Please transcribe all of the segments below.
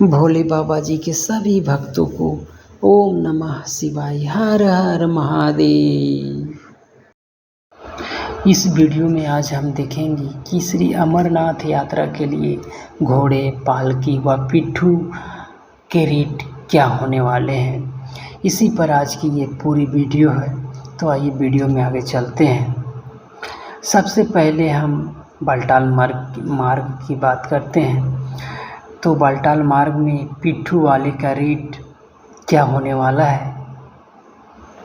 भोले बाबा जी के सभी भक्तों को ओम नमः शिवाय, हर हर महादेव। इस वीडियो में आज हम देखेंगे कि श्री अमरनाथ यात्रा के लिए घोड़े, पालकी व पिट्ठू के रेट क्या होने वाले हैं, इसी पर आज की ये पूरी वीडियो है। तो आइए वीडियो में आगे चलते हैं। सबसे पहले हम बालटाल मार्ग की बात करते हैं। तो बालटाल मार्ग में पिट्ठू वाले का रेट क्या होने वाला है।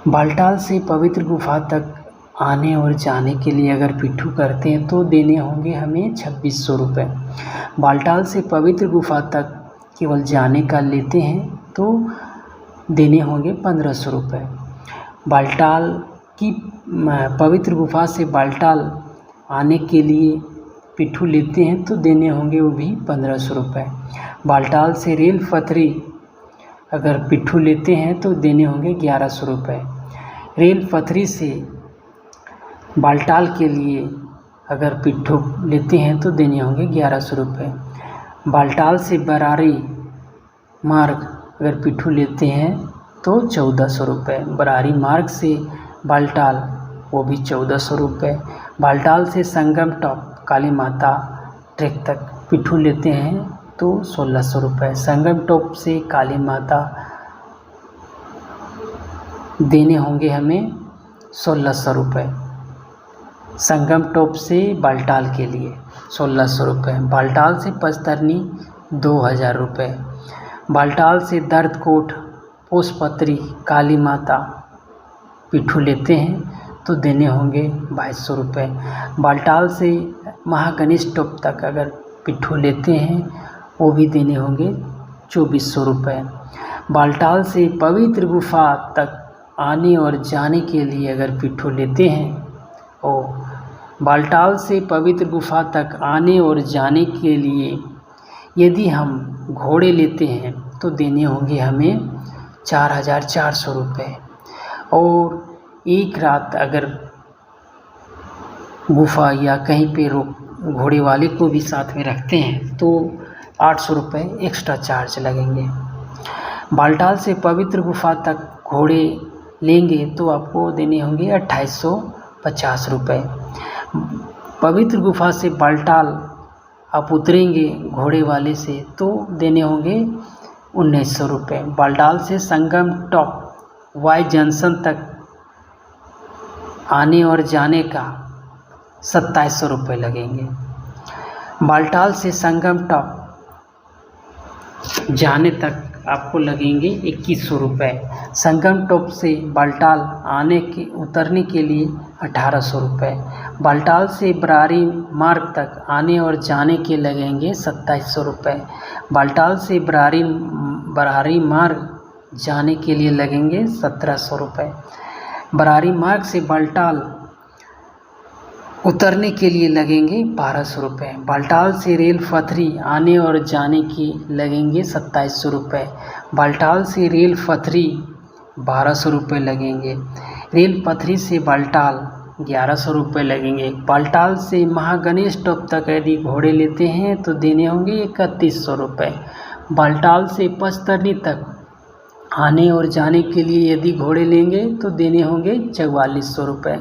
बालटाल से पवित्र गुफा तक आने और जाने के लिए अगर पिट्ठू करते हैं तो देने होंगे हमें 2600 रुपये। बालटाल से पवित्र गुफा तक केवल जाने का लेते हैं तो देने होंगे 1500 रुपये। बालटाल की पवित्र गुफा से बालटाल आने के लिए पिट्ठू लेते हैं तो देने होंगे वो भी 1500 रुपये। बालटाल से रेल पथरी अगर पिट्ठू लेते हैं तो देने होंगे 1100 रुपये। रेल पथरी से बालटाल के लिए अगर पिट्ठू लेते हैं तो देने होंगे 1100 रुपये। बालटाल से बरारी मार्ग अगर पिट्ठू लेते हैं तो 1400 रुपये। बरारी मार्ग से बालटाल वो भी 1400 रुपये। बालटाल से संगम टॉप काली माता ट्रेक तक पिट्ठू लेते हैं तो 1600 रुपये। संगम टॉप से काली माता देने होंगे हमें 1600 रुपये। संगम टॉप से बालटाल के लिए 1600 रुपये। बालटाल से पचतरनी 2000 रुपये। बालटाल से दर्दकोट पोसपत्री काली माता पिट्ठू लेते हैं तो देने होंगे 2200 रुपये। बालटाल से महागणेश टॉप तक अगर पिट्ठू लेते हैं वो भी देने होंगे 2400 रुपये। बालटाल से पवित्र गुफा तक आने और जाने के लिए अगर पिट्ठू लेते हैं और बालटाल से पवित्र गुफा तक आने और जाने के लिए यदि हम घोड़े लेते हैं तो देने होंगे हमें 4400 रुपये। और एक रात अगर गुफा या कहीं पे घोड़े वाले को भी साथ में रखते हैं तो 800 रुपये एक्स्ट्रा चार्ज लगेंगे। बालटाल से पवित्र गुफा तक घोड़े लेंगे तो आपको देने होंगे 2850 रुपये। पवित्र गुफा से बालटाल आप उतरेंगे घोड़े वाले से तो देने होंगे 1900 रुपये। बालटाल से संगम टॉप वाई जंक्शन तक आने और जाने का 2700 रुपये लगेंगे। बालटाल से संगम टॉप जाने तक आपको लगेंगे 2100 रुपये। संगम टॉप से बालटाल उतरने के लिए 1800 रुपये। बालटाल से बरारी मार्ग तक आने और जाने के लगेंगे 2700 रुपये। बालटाल से बरारी मार्ग जाने के लिए लगेंगे 1700 रुपये। बरारी मार्ग से बालटाल उतरने के लिए लगेंगे 1200 रुपये। बालटाल से रेल पथरी आने और जाने के लगेंगे 2700 रुपये। बालटाल से रेल पथरी 1200 रुपये लगेंगे। रेल पथरी से बालटाल 1100 रुपये लगेंगे। बालटाल से महागणेश टॉप तक यदि घोड़े लेते हैं तो देने होंगे 3100 रुपये। बालटाल से पचतरनी तक आने और जाने के लिए यदि घोड़े लेंगे तो देने होंगे 4400 रुपये।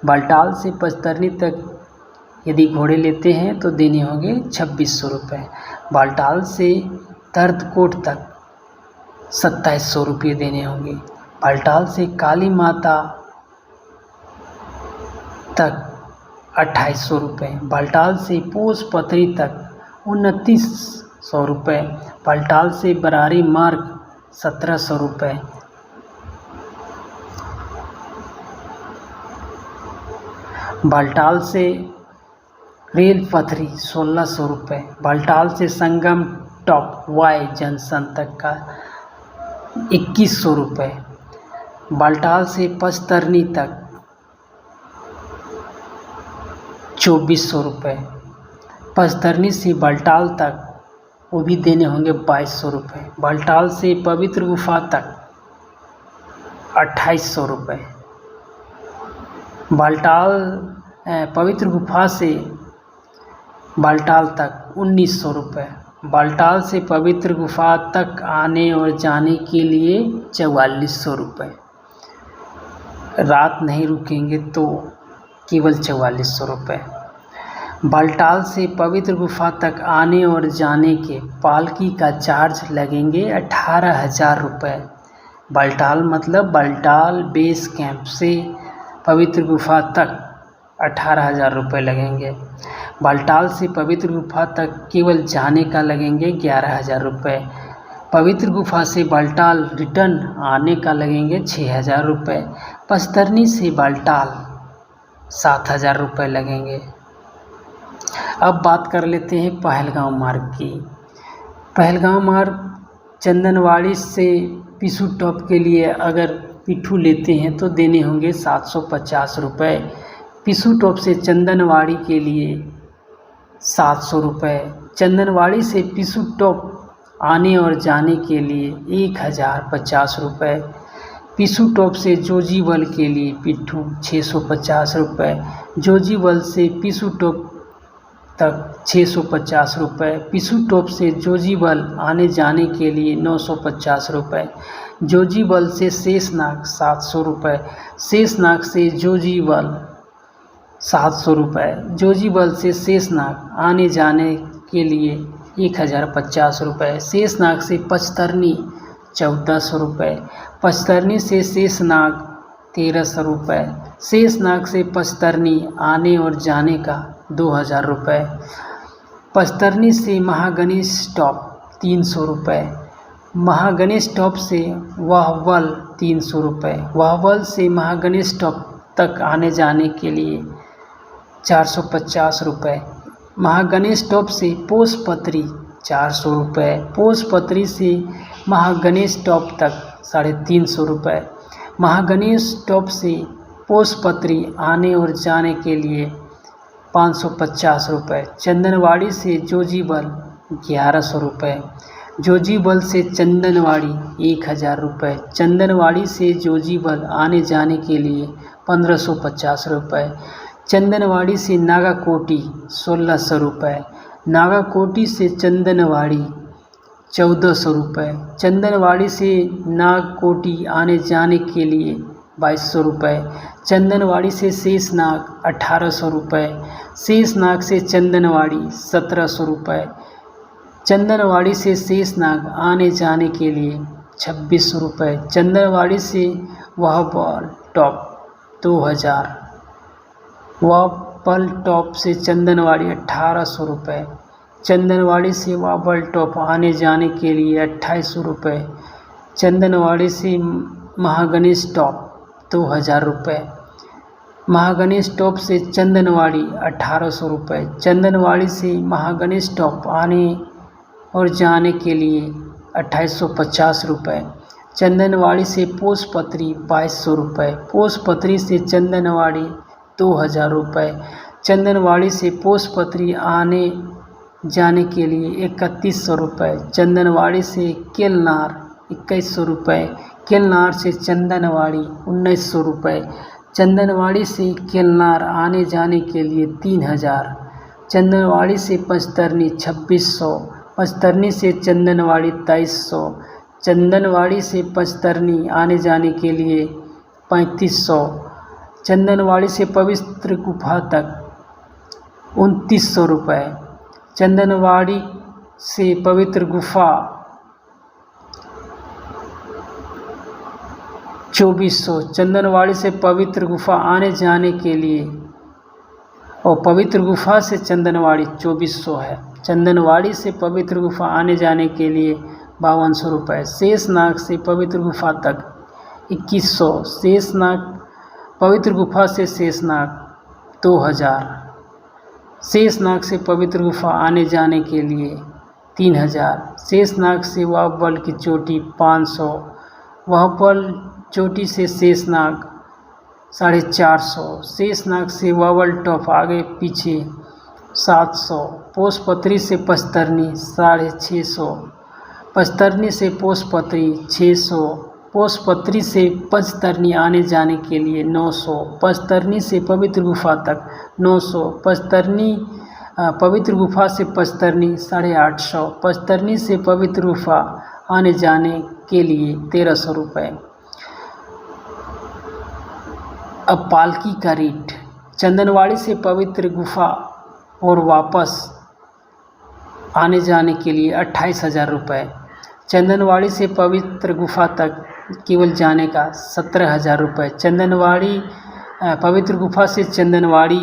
बालटाल से पचतरनी तक यदि घोड़े लेते हैं तो देने होंगे 2600 रुपये। बालटाल से दर्दकोट तक 2700 रुपये देने होंगे। बालटाल से काली माता तक 2800 रुपये। बालटाल से पोसपत्री तक 2900 रुपये। बालटाल से बरारी मार्ग 1700 रुपये। बालटाल से रेल पथरी 1600 रुपये। बालटाल से संगम टॉप वाई जंक्शन तक का 2100 रुपये। बालटाल से पचतरनी तक 2400 रुपये। पचतरनी से बालटाल तक वो भी देने होंगे 2200 रुपये। बालटाल से पवित्र गुफा तक 2800 रुपये। बालटाल पवित्र गुफा से बालटाल तक 1900 रुपये। बालटाल से पवित्र गुफा तक आने और जाने के लिए 4400 रुपये। रात नहीं रुकेंगे तो केवल 4400 रुपये। बालटाल से पवित्र गुफा तक आने और जाने के पालकी का चार्ज लगेंगे 18,000 रुपये। बालटाल मतलब बालटाल बेस कैंप से पवित्र गुफा तक 18,000 रुपये लगेंगे। बालटाल से पवित्र गुफा तक केवल जाने का लगेंगे 11,000 रुपये। पवित्र गुफा से बालटाल रिटर्न आने का लगेंगे 6,000 रुपये। पस्तरनी से बालटाल 7,000 रुपये लगेंगे। अब बात कर लेते हैं पहलगांव मार्ग की। पहलगांव मार्ग चंदनवाड़ी से पिसू टॉप के लिए अगर पिट्ठू लेते हैं तो देने होंगे 750 रुपये। पिसू टॉप से चंदनवाड़ी के लिए 700 रुपये। चंदनवाड़ी से पिसू टॉप आने और जाने के लिए 1,050 रुपये। पिसू टॉप से जोजीबल के लिए पिट्ठू 650 रुपये। जोजीबल से पिसू टॉप तक 650 रुपये। पिसू टॉप से जोजीबल आने जाने के लिए 950 रुपये। जोजीबल से शेषनाग 700 रुपये। शेषनाग से जोजीबल 700 रुपये। जोजीबल से शेषनाग आने जाने के लिए 1,050 रुपये। शेषनाग से पचतरनी 1,400 रुपये। पचतरनी से शेषनाग 1,300 रुपये। शेषनाग से पचतरनी आने और जाने का 2,000 रुपये। पचतरनी से महागणेश टॉप 300 रुपये। महागणेश टॉप से वाहवल 300 रुपये। वाहवल से महागणेश टॉप तक आने जाने के लिए 450 रुपये। महागणेश टॉप से पोसपत्री 400 रुपये। पोसपत्री से महागणेश टॉप तक 350 रुपये। महागणेश टॉप से पोसपत्री आने और जाने के लिए 550 रुपये। चंदनवाड़ी से जोजीबल 1100 रुपये। जोजीबल से चंदनवाड़ी 1,000 रुपये। चंदनवाड़ी से जोजीबल आने जाने के लिए 1,550 रुपये। चंदनवाड़ी से नागाकोटी 1,600 रुपये। नागाकोटी से चंदनवाड़ी 1,400 रुपये। चंदनवाड़ी से नागकोटी आने जाने के लिए 2,200 रुपये। चंदनवाड़ी से शेषनाग 1,800 रुपये। शेषनाग से चंदनवाड़ी 1,700 रुपये। चंदनवाड़ी से शेषनाग आने जाने के लिए 2,600 रुपये। चंदनवाड़ी से वाहवल टॉप 2,000। वाहवल टॉप से चंदनवाड़ी 1,800 रुपये। चंदनवाड़ी से वाहवल टॉप आने जाने के लिए 2,800 रुपये। चंदनवाड़ी से महागणेश टॉप 2,000 रुपये। महागणेश टॉप से चंदनवाड़ी 1,800 रुपये। चंदनवाड़ी से महागणेश टॉप आने और जाने के लिए 2,850 रुपये। चंदनवाड़ी से पोसपत्री 2,200 रुपये। पोसपत्री से चंदनवाड़ी 2,000 रुपये। चंदनवाड़ी से पोसपत्री आने जाने के लिए 3,100 रुपये। चंदनवाड़ी से केलनार 2,100 रुपये। केलनार से चंदनवाड़ी 1,900 रुपये। चंदनवाड़ी से केलनार आने जाने के लिए 3,000। चंदनवाड़ी से पचतरनी 2,600। पचतरनी से चंदनवाड़ी 2,300। चंदनवाड़ी से पचतरनी आने जाने के लिए 3,500। चंदनवाड़ी से पवित्र गुफा तक 2,900 रुपये। चंदनवाड़ी से पवित्र गुफा 2,400। चंदनवाड़ी से पवित्र गुफा आने जाने के लिए और पवित्र गुफा से चंदनवाड़ी 2,400 है। चंदनवाड़ी से पवित्र गुफा आने जाने के लिए 5,200 रुपये। शेषनाग से पवित्र गुफा तक 2,100। शेषनाग पवित्र गुफा से शेषनाग 2,000। शेषनाग से पवित्र गुफा आने जाने के लिए 3,000। शेषनाग से वाहवल की चोटी 500। वाहवल चोटी से शेषनाग 450। शेषनाग से वाहवल टॉप आगे पीछे 700। पोसपत्री से पचतरनी 650। पचतरनी से पोसपत्री 600। पोसपत्री से पचतरनी आने जाने के लिए 900। पचतरनी से पवित्र गुफा तक 900। पचतरनी पवित्र गुफा से पचतरनी 850, पचतरनी से पवित्र गुफा आने जाने के लिए 1300 रुपये। अब पालकी का रेट, चंदनवाड़ी से पवित्र गुफा और वापस आने जाने के लिए 28,000 रुपये। चंदनवाड़ी से पवित्र गुफा तक केवल जाने का 17,000 रुपये। चंदनवाड़ी पवित्र गुफा से चंदनवाड़ी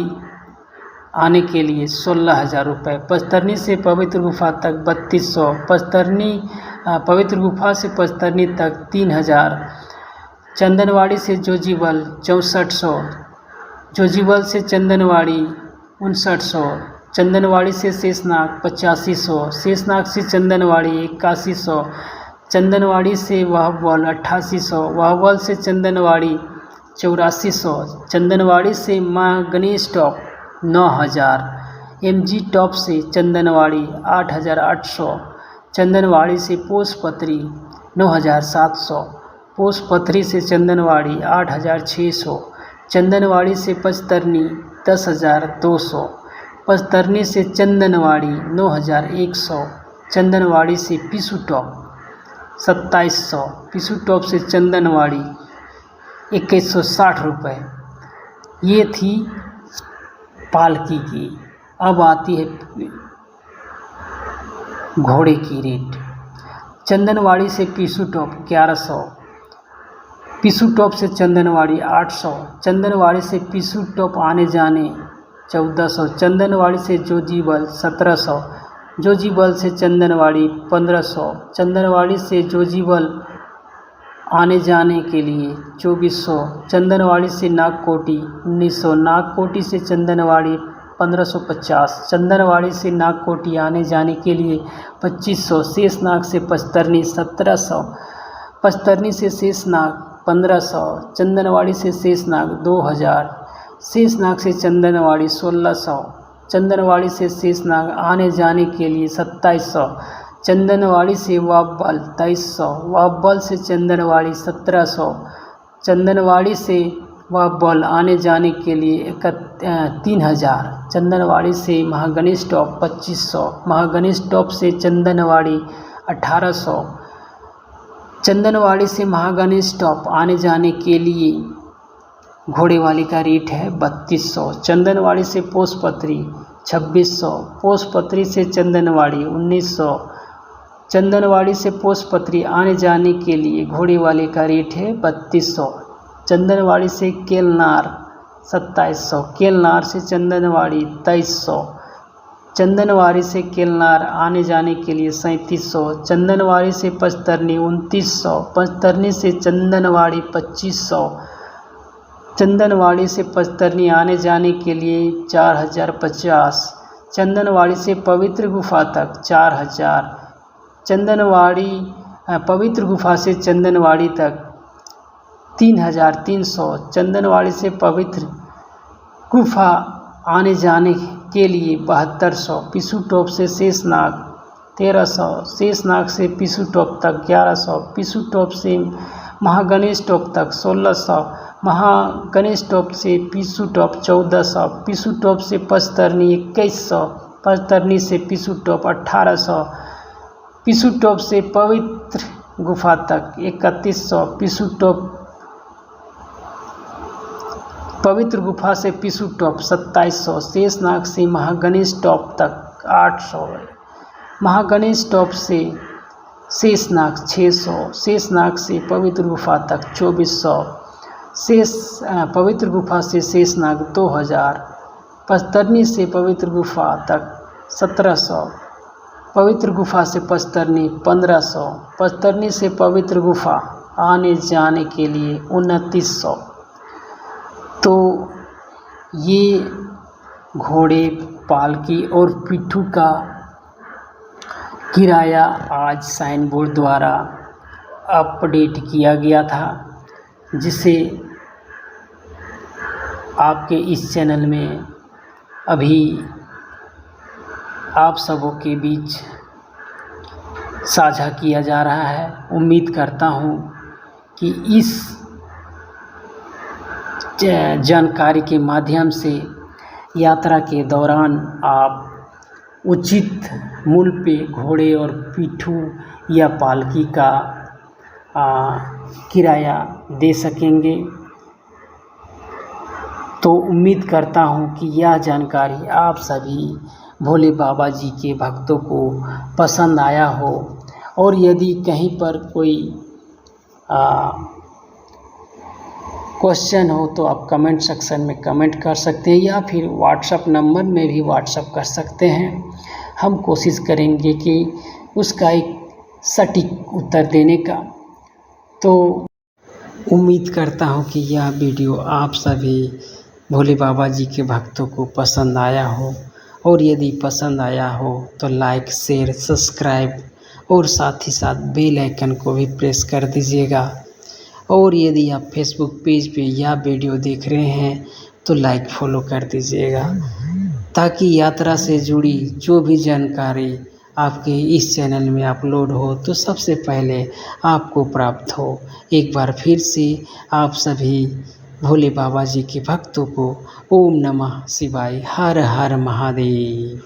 आने के लिए 16,000 रुपये। पचतरनी से पवित्र गुफा तक 3200, पचतरनी पवित्र गुफा से पचतरनी तक 3,000। चंदनवाड़ी से जोजीबल 6400, जोजीबल से चंदनवाड़ी 5900, चंदनवाड़ी से शेषनाग 8500, शेषनाग से चंदनवाड़ी 8100, चंदनवाड़ी से वाहबल 8800, वाहबल से चंदनवाड़ी 8400, चंदनवाड़ी से माँ गणेश टॉप 9000, MG टॉप से चंदनवाड़ी 8800, चंदनवाड़ी से पोसपत्री 9700, पोसपत्री से चंदनवाड़ी 8600, चंदनवाड़ी से पचतरनी 10,200, पचतरनी से चंदनवाड़ी 9,100, चंदनवाड़ी से पिसू टॉप 2700, पिसू टॉप से चंदनवाड़ी 2160 रुपये। ये थी पालकी की। अब आती है घोड़े की रेट। चंदनवाड़ी से पिसू टॉप 1100, पिसू टॉप से चंदनवाड़ी 800, चंदनवाड़ी से पिसू टॉप आने जाने 1400, चंदनवाड़ी से जोजीबल 1700, जोजीबल से चंदनवाड़ी 1500, चंदनवाड़ी से जोजीबल आने जाने के लिए 2400, चंदनवाड़ी से नागकोटी 1900, नागकोटी से चंदनवाड़ी 1550, चंदनवाड़ी से नागकोटी आने जाने के लिए 2500, शेषनाग से पचतरनी 1700, पचतरनी से शेषनाग 1500, चंदनवाड़ी से शेषनाग 2000, शेषनाग से चंदनवाड़ी 1600, चंदनवाड़ी से शेषनाग आने जाने के लिए 2700, चंदनवाड़ी से वाहबल 2300, वाहबल से चंदनवाड़ी 1700, चंदनवाड़ी से वाहबल आने जाने के लिए 3000, चंदनवाड़ी से महागणेश टॉप 2500, महागणेश टॉप से चंदनवाड़ी 1800, चंदनवाड़ी से महागणेश टॉप आने जाने के लिए घोड़े वाली का रेट है 3200, चंदनवाड़ी से पोसपत्री 2600, पोसपत्री से चंदनवाड़ी 1900, चंदनवाड़ी से पोसपत्री आने जाने के लिए घोड़े वाले का रेट है 3200, चंदनवाड़ी से केलनार 2700, केलनार से चंदनवाड़ी 2300, चंदनवाड़ी से केलनार आने जाने के लिए 3700, चंदनवाड़ी से पचतरनी 2900, पचतरनी से चंदनवाड़ी 2500, चंदनवाड़ी से पचतरनी आने जाने के लिए 4050, चंदनवाड़ी से पवित्र गुफा तक 4000, चंदनवाड़ी पवित्र गुफा से चंदनवाड़ी तक 3300, चंदनवाड़ी से पवित्र गुफा आने जाने के लिए 7200, पिसू टॉप से शेषनाग 1300, शेषनाग से पिसू टॉप तक 1100, पिसू टॉप से महागणेश टॉप तक 1600, महागणेश टॉप से पिसू टॉप 1400, पिसू टॉप से पचतरनी 2100, पचतरनी से पिसू टॉप 1800, पिसू टॉप से पवित्र गुफा तक 3100, पिसू टॉप पवित्र गुफा से पिसू टॉप 2700, शेषनाग से महागणेश टॉप तक 800, महागणेश टॉप से शेषनाग 600, शेषनाग से पवित्र गुफा तक 2400, पवित्र गुफा से शेषनाग 2000, पचतरनी से पवित्र गुफा तक 1700, पवित्र गुफा से पचतरनी 1500, पचतरनी से पवित्र गुफा आने जाने के लिए 2900। तो ये घोड़े, पालकी और पिट्ठू का किराया आज साइन बोर्ड द्वारा अपडेट किया गया था, जिसे आपके इस चैनल में अभी आप सबों के बीच साझा किया जा रहा है। उम्मीद करता हूँ कि इस जानकारी के माध्यम से यात्रा के दौरान आप उचित मूल्य पे घोड़े और पिट्ठू या पालकी का किराया दे सकेंगे। तो उम्मीद करता हूँ कि यह जानकारी आप सभी भोले बाबा जी के भक्तों को पसंद आया हो, और यदि कहीं पर कोई क्वेश्चन हो तो आप कमेंट सेक्शन में कमेंट कर सकते हैं, या फिर व्हाट्सएप नंबर में भी व्हाट्सएप कर सकते हैं। हम कोशिश करेंगे कि उसका एक सटीक उत्तर देने का। तो उम्मीद करता हूँ कि यह वीडियो आप सभी भोले बाबा जी के भक्तों को पसंद आया हो, और यदि पसंद आया हो तो लाइक, शेयर, सब्सक्राइब और साथ ही साथ बेल आइकन को भी प्रेस कर दीजिएगा। और यदि आप फेसबुक पेज पे यह वीडियो देख रहे हैं तो लाइक, फॉलो कर दीजिएगा, ताकि यात्रा से जुड़ी जो भी जानकारी आपके इस चैनल में अपलोड हो तो सबसे पहले आपको प्राप्त हो। एक बार फिर से आप सभी भोले बाबा जी के भक्तों को ओम नमः शिवाय, हर हर महादेव।